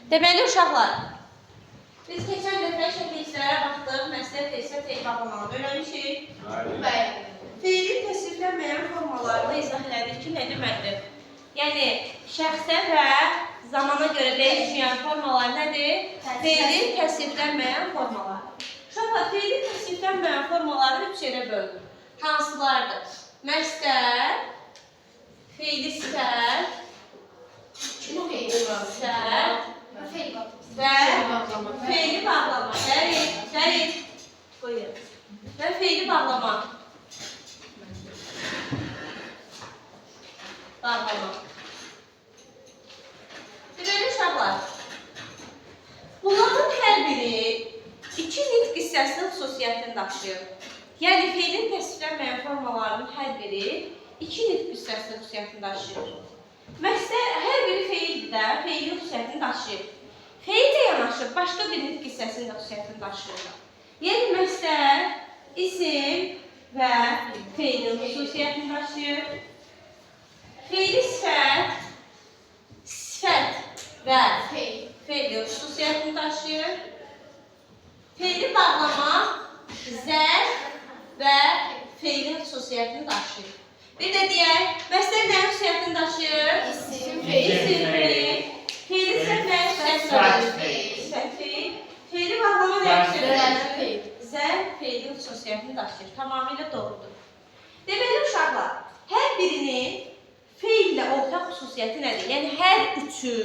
Deməli uşaqlar, biz keçən dəfə şəkil hissələrə baxdıq, məsələ tezsə teyib bağlamalı öyrənmişik. Feilin təsvirlənməyən formalarını izah elədik ki, nə deməkdir? Yəni, şəxsə və zamana görə dəyişməyən formalar nədir? Feilin təsvirlənməyən formaları. Uşaqlar, feilin təsvirlənməyən formaları 3 yerə bölünür. Hansılardır? Məstər, feili sifət, və feili bağlama. Dərin. Qoyun. Və feili bağlama. Bağlama. Deməli uşaqlar, bunların hər biri iki nitq hissəsinin xüsusiyyətini daşıyır. Yəni, feilin təsvirlənməyən formalarının hər biri iki nitq hissəsinin xüsusiyyətini daşıyır. Məstər hər biri feildir də, feilin xüsusiyyətini daşıyır. Feillə yanaşı başqa bir nitq hissəsinin xüsusiyyətini daşıyırlar. Yəni, məstər, isim və feilin xüsusiyyətini daşıyır. Feili sifət, sifət və feilin xüsusiyyətini daşıyır. Feili bağlama, zərf və feilin xüsusiyyətini daşıyır. Bir də deyək, məstər nəyin xüsusiyyətini daşıyır? İsim, feil. Feili sifət nəyin xüsusiyyətini daşıyır? Feili bağlama nəyin xüsusiyyətini daşıyır? Zərf feilin xüsusiyyətini daşıyır. Tamamilə doğrudur. Deməli uşaqlar, hər birinin feillə ortaq xüsusiyyəti nədir? Yəni, hər üçü,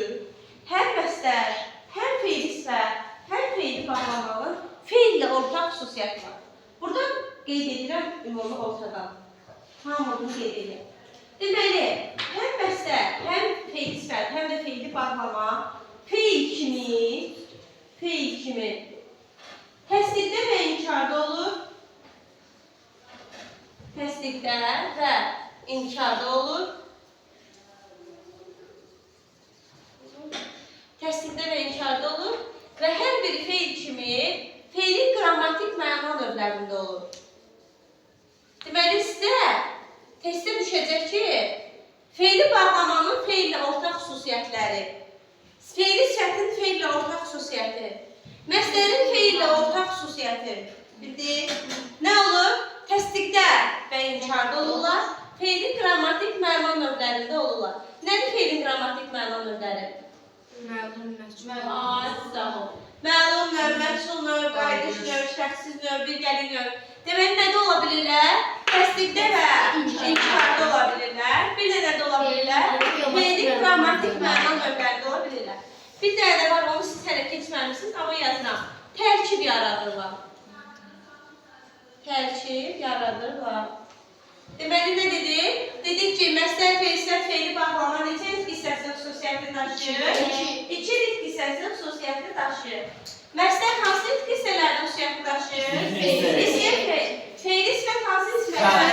həm məstər, həm feili sifət, həm feili bağlamanın feillə ortaq xüsusiyyəti var. Buradan qeyd edirəm ümumi ortadan. Hamını qeyd edirəm. Deməli, həm məstər, həm feili sifət, həm də feili bağlama feil kimi təsdiqdə və inkarda olur. Təsdiqdə və inkarda olur. Təsdiqdə və inkarda olur və hər bir feil kimi feilin qrammatik məna növlərində olur. Deməli, sizə testdə düşəcək ki, feili bağlamanın feillə ortaq xüsusiyyətləri, feili sifətin feillə ortaq xüsusiyyəti, məstərin feillə ortaq xüsusiyyəti, bildik, nə olur? Təsdiqdə və inkarda olurlar, feilin qrammatik məna növlərində olurlar. Nədir feilin qrammatik məna növləri? Məlum növ, məchul növ, qayıdış növ, şəxsiz növ, birgəlik növ. Deməli, nədə ola bilirlər? Təsdiqdə və inkarda ola bilirlər. Bir də nədə ola bilirlər? Feilin qrammatik məna növlərində ola bilirlər. Bir dənə də var, onu siz hələ keçməmişsiniz, amma yazıram. Tərkib yaradırlar. Tərkib yaradırlar. Deməli, nə dedik? Dedik ki, məstər, feil, sifət, feili bağlama neçə nitq hissəsinin xüsusiyyətini daşıyır? İki nitq hissəsinin xüsusiyyətini daşıyır. Məstər hansı nitq hissələrin xüsusiyyətini daşıyır? İsim, feil. Feili sifət hansı hissələr?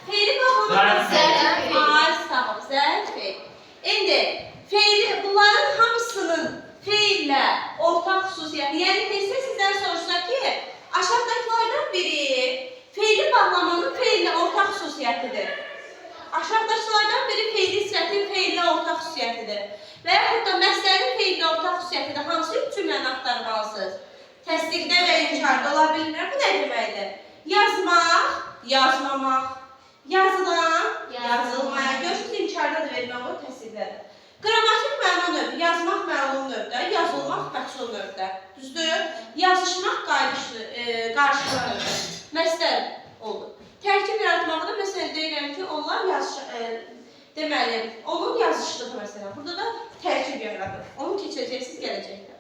Feili bağlama zərf, feil. İndi, bunların hamısının feillə ortaq xüsusiyyəti, yəni testdə sizdən soruşsa ki, aşağıdakılardan biri feili bağlamanın feillə ortaq xüsusiyyətidir. Aşağıdakılardan biri feili sifətin feillə ortaq xüsusiyyətidir. Və yaxud da məstərin feillə ortaq xüsusiyyətidir. Hansı üç cümləni axtarmalısınız? Təsdiqdə və inkarda ola bilirlər. Bu nə deməkdir? Yazmaq, yazmamaq, yazılan, yazılmaya. Görürsünüz, inkarda da vermək olur, təsdiqdədir. Qrammatik məna növü, yazmaq məlum növdə, yazılmaq məchul növdə. Düzdür? Yazışmaq qarşılıqlı növdə. Məstər olur. Tərkib yaratmaqda məsələn deyirəm ki, onlar deməli, onun yazışlığı məsələn. Burada da tərkib yaradır. Onu keçəcəksiniz gələcəkdə.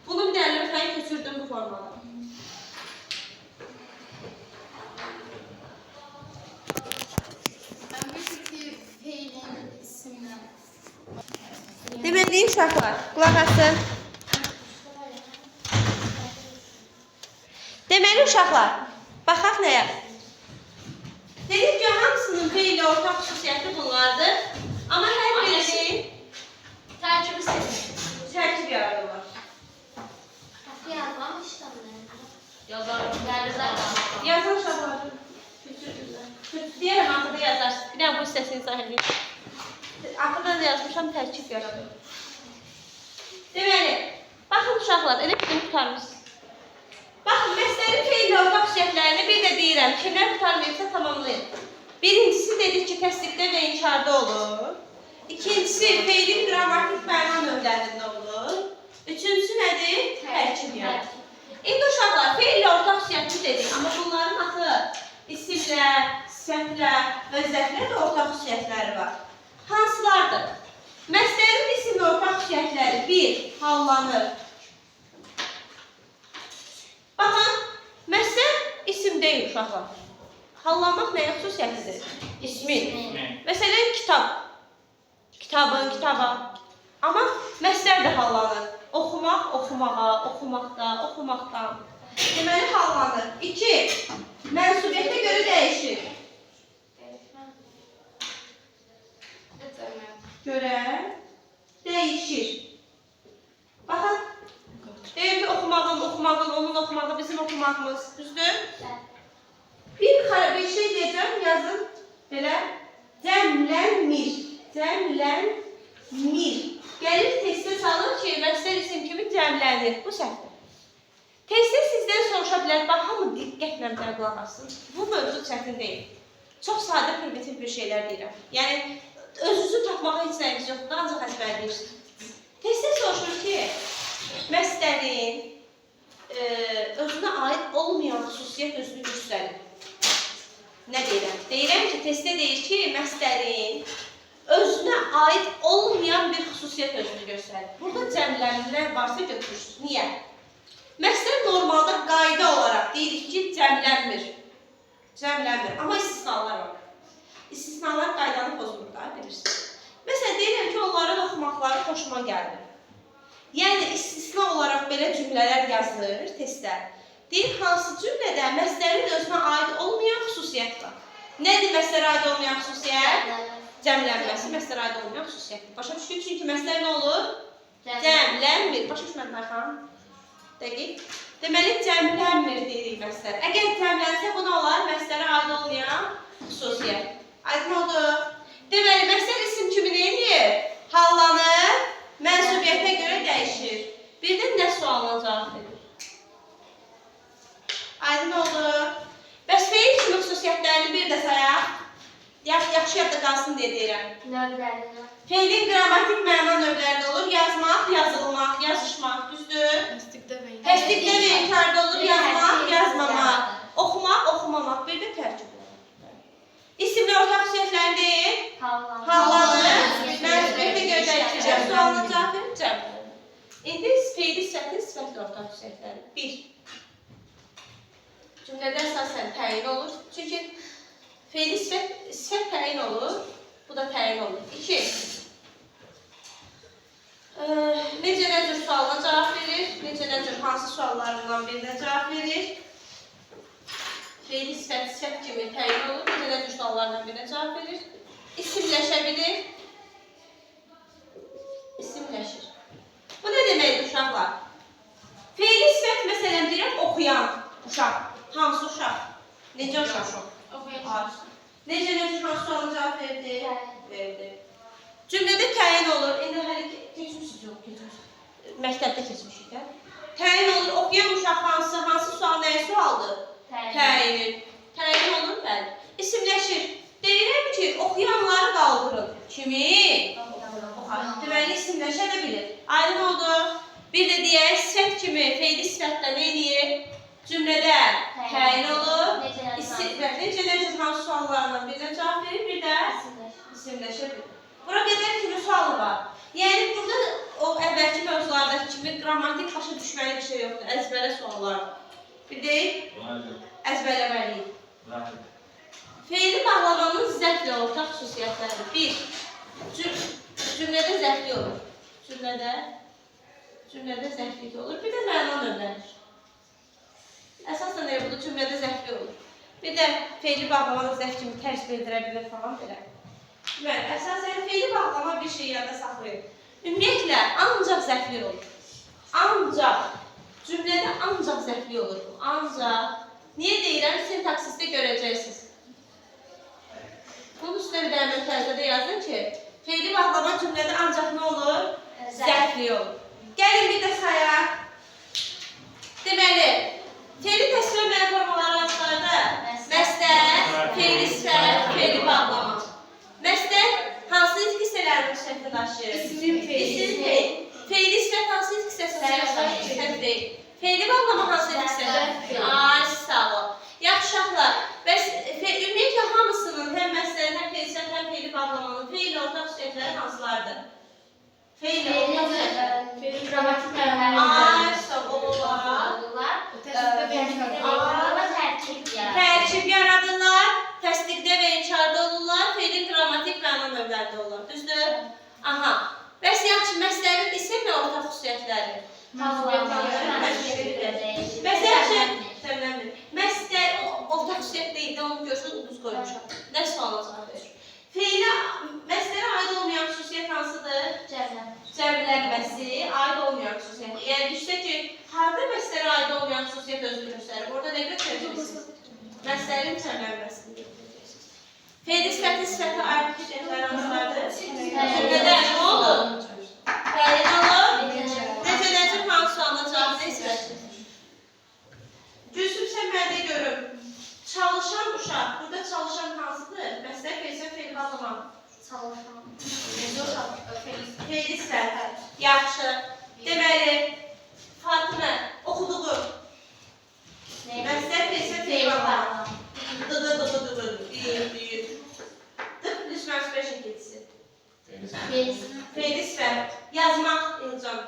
Bunu bir dənə lütfen köçürdüm bu formada. Deməli, uşaqlar, qulaq asın. Deməli, uşaqlar, baxaq nəyə? Dedik ki, hamısının feillə ortaq xüsusiyyəti bunlardır. Amma hər birinin tərkib yaradırlar. Yazan uşaqlar. Deyərəm, axıda yazarsın. Bir dənə bu hissəsini izah edeyim. Axıda da yazmışam, tərkib yaradır. Deməli, baxın uşaqlar, elə bizim tutarmışsınız. Baxın, məsələnin feil ortaq xüsusiyyətlərini bir də deyirəm. Kimlər tutarmayıbsa tamamlayın. Birincisi dedik ki, təsdiqdə və inkarda olur. İkincisi, feilin qrammatik məna növlərində olur. Üçüncüsü nədir? Tərkib yaradır. İndi uşaqlar, feil ortaq xüsusiyyətli dedik, amma bunların axı isimlər, sifətlər və zərflər də ortaq xüsusiyyətləri var. Hansılardır? Məsələnin isim və ortaq xüsusiyyətləri 1. Hallanır. Baxın, məsəl isim deyil uşaqlar. Hallanmaq nəyə xüsusiyyətidir? İsmin. Məsələn, kitab. Kitabın, kitaba. Amma məsəl də hallanır. Oxumaq, oxumağa, oxumaqda, oxumaqdan. Deməli, hallanır. 2. Mənsubiyyətə görə dəyişir. Görə dəyişir. Baxın, deyim ki, oxumağın, onun oxumağı, bizim oxumağımız, düzdür? Bir şey deyəcəm, yazın, belə, cəmlənmir, cəmlənmir. Gəlir testə çalır ki, məsəl isim kimi cəmlənir, bu səhvdir. Testdə sizdən soruşa bilər, bax, hamı diqqətlə qulaq asın. Bu mövzu çətin deyil. Çox sadə, primitiv bir şeylər deyirəm. Yəni, özünüzü tapmağa heç nəyiniz yoxdur, ancaq əzbərləyirsiniz. Testdə soruşur ki, məsələnin özünə aid olmayan xüsusiyyət özünü göstərir. Nə deyirəm? Deyirəm ki, testdə deyir ki, məsələnin özünə aid olmayan bir xüsusiyyət özünü göstərir. Burada cəmlənmələr varsa götürürsünüz. Niyə? Məsələ normalda qayda olaraq deyirik ki, cəmlənmir. Cəmlənmir. Amma istisnalar var. İstisnalar qaydanı pozulur da, bilirsiniz. Məsələn, deyirəm ki, onların oxumaqları xoşuma gəldi. Yəni, istisna olaraq belə cümlələr yazılır testdə. Deyir, hansı cümlədə məsələnin özünə aid olmayan xüsusiyyət var. Nədir məsələ aid olmayan xüsusiyyət? Cəmlənməsi məsələ aid olmayan xüsusiyyətdir. Başa düşdük, çünki məsələ nə olur? Cəmlənmir. Başa düşmədin, xanım? Dəqiq. Deməli, cəmlənmir deyirik məsələ. Əgər cəmlənsə, bu nə olar? Məsələ aid olmayan xüsusiyyət. Aydın oldu. Deməli, məsəl isim kimi neyir? Hallanır, mənsubiyyətə görə dəyişir. Bir də nə sualına cavab verir? Aydın oldu. Bəs feil kimi xüsusiyyətlərini bir də sayaq. Yaxşı yadda qalsın deyə deyirəm. Növlərində. Feilin qrammatik məna növlərində olur. Yazmaq, yazılmaq, yazışmaq, düzdür? Təsdiqdə və inkarda olur. Yazmaq, yazmamaq, oxumaq, oxumamaq. Bir də tərkib olur. İsimli ortaq xüsusiyyətləri deyil. Hallanır, mənsubiyyətə görə dəyişir. Sualına cavab verəcəm. İndi feili sifətin sifətli ortaq xüsusiyyətləri. 1. Cümlədə əsasən təyin olur. Çünki feili sifət təyin olur. Bu da təyin olur. 2. Necə nə cür sualına cavab verir? Necə nə cür hansı suallarından birinə cavab verir? Feili sifət kimi təyin olur. Necə nə cür suallarından birinə cavab verir? İsimləşə bilir. İsimləşir. Bu nə deməkdir uşaqlar? Feili sifət məsələn deyirəm oxuyan uşaq. Hansı uşaq? Necə uşaq? Oxuyan. Necə hansı sualına cavab verdi? Verdi. Cümlədə təyin olur. İndi hələ keçmişik, yox, keçmişik. Məktəbdə keçmişik də. Təyin olur. Oxuyan uşaq hansı sual, nəyə sualdır? Təyin. Təyin olur, bəli. İsimləşir. Deyirəm ki, oxuyanları qaldırın. Kimi? Deməli, isimləşə də bilir. Aydın oldu. Bir də deyək, sifət kimi, feili sifətlə nə edir? Cümlədə təyin olur. Necə hansı suallarından birinə cavab verir, bir də isimləşə bilir. Bura qədər kimi sualı var. Yəni, burada o əvvəlki mövzulardakı kimi qrammatik başa düşməli bir şey yoxdur. Əzbərə suallardır. Bir deyil, əzbərləməliyik. Feili bağlamanın zərflə ortaq xüsusiyyətləri. 1. Cümlədə zərfli olur. Cümlədə zərflik olur. Bir də məna növlənir. Əsasən budur, cümlədə zərfli olur. Bir də feili bağlamanın zərf kimi tərs bildirə bilir falan belə. Deməli, əsasən feili bağlama bir şey yada saxlayır. Ümumiyyətlə, ancaq zərfli olur. Ancaq. Cümlədə ancaq zərfli olur. Ancaq. Niyə deyirəm? Sintaksisdə görəcəksiniz. Bunun üstünə bir dənə tərzədə yazın ki, feili bağlama cümlədə ancaq nə olur? Zərfli olur. Gəlin bir də sayaq. Deməli, fe'li təsvir və formaları hansılarda? Məstər, fe'li sifət, fe'li bağlama. Məstər hansı itki hissələrini şəklə daşıyır? İsim fe'l. Fe'li sifət hansı itki hissəsini daşıyır? Fe'li bağlama hansı itki hissəsini? Ay, sağ ol. Yaxşı uşaqlar, bəs ümumiyyətlə hamısının həm məstərin, həm fe'li sifət, həm fe'li bağlamanın fe'li ortaq xüsusiyyətləri hansılardır? Fe'li ortaq xüsusiyyətləri. Qrammatik mənələri. Ay, sağ olurlar. Tərkib yaradırlar, təsdiqdə və inkarda olurlar, fe'lin qrammatik məna növlərdə olurlar. Düzdür? Aha. Bəs yaxşı, məstərin isim və ortaq xüsusiyyətləri? Bəs yaxşı, təmlənmir. Məstər ortaq xüsusiyyət deyil də, onu görürsünüz, ulduz qoymuşam. Nə sualına cavab verir? Fe'lə, məstərə aid olmayan xüsusiyyət hansıdır? Cəmlənməsi aid olmayan xüsusiyyət. Yəni, düşsə ki, harada məstərə aid olmayan xüsusiyyət özünü göstərir? Orada nə göstərəcəksiniz? Məstərin cəmlənməsini göstərəcəksiniz. Fe'li sifətin sifətə aid xüsusiyyətləri hansılardır? Cümlədə nə oldu? Gəlin alın. Necə hansı sualına cavab verirsiniz? Gülsüm, sən mənə görüm. Çalışan uşaq, burada çalışan hansıdır? Məstər, fe'li sifət, fe'li bağlama. Fe'li sifət. Yaxşı. Deməli, Fatımə, oxuduğum. Məstər, fe'li sifət, fe'li bağlama. Deyil. Düz mənsubə şəkilçisi. Fe'li sifət. Yazmaq, İlcan.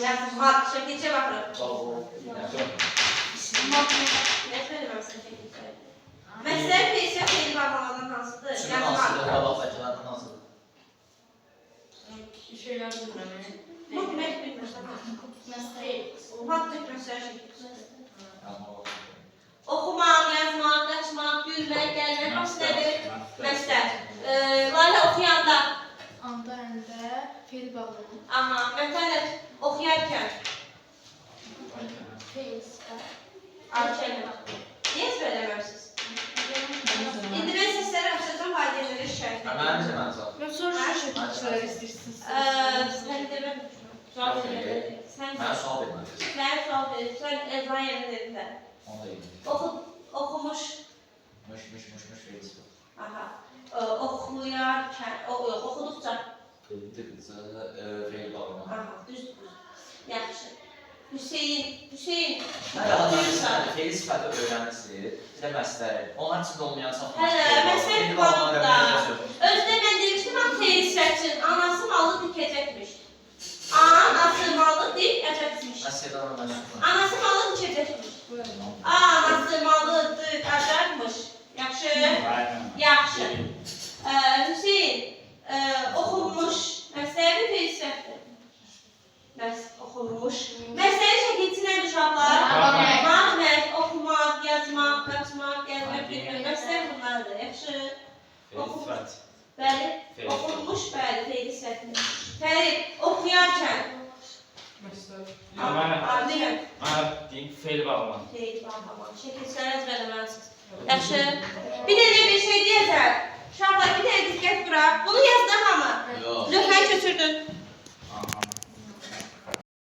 Yazmaq, şəkilçə baxırım. Nə söyləməm sən şəkilçə? Məstər, fe'li sifət, fe'li bağlamadan hansıdır? Yazmaq. Şeylər bilmirəm. Bu demək bilmirsən. Mat məstər şəkilçisi. Oxumaq, yazmaq, qaçmaq, gülmək, gəlmək, hamısı nədir? Məstər. Layla oxuyanda. Anda, əndə, fe'li bağlama. Aha, Mətələt oxuyarkən. Arkəlmə. Niyə ezbərləməmsiniz? İndi mən səsləri açacağım, valideynlərə şikayət edin. Mən sonra şu şəkilçiləri istəyirsiniz. Sən deməm. Sual verir. Sən sual verir. Sən Ezran yerin yerində. Oxumuş. Aha. Oxuyarkən, oxuduqca. Aha, düzdür. Yaxşı. Hüseyin. Fe'li sifəti öyrənirsiz, bir də məstəri. Onlar içində olmayan çox Məstər qanunda. Özdə mən demişdim, fe'li sifətçinin anası malı dikəcəkmiş. Anası malı dikəcəkmiş. Anası malı dikəcəkmiş. Anası malı dikəcəkmiş. Yaxşı? Yaxşı. Hüseyin, oxunmuş. Məstəri fe'li sifətdir. Oxunmuş. Məstəri şəkilçi nədir uşaqlar? Matmək, oxumaq, yazmaq, qaçmaq, gəlmək, bilmək. Məstəri bunlardır. Yaxşı? Bəli. Oxunmuş, bəli, fe'li sifətdir. Fərid, oxuyarkən. Deyəm. Fe'li bağlama. Fe'li bağlama. Şəkilçiləri əzbərləməlisiniz. Yaxşı? Bir dənə bir şey deyəcək. Uşaqlar, bir dənə diqqət bırak. Bunu yazdı hamı. Lövhəni götürdün.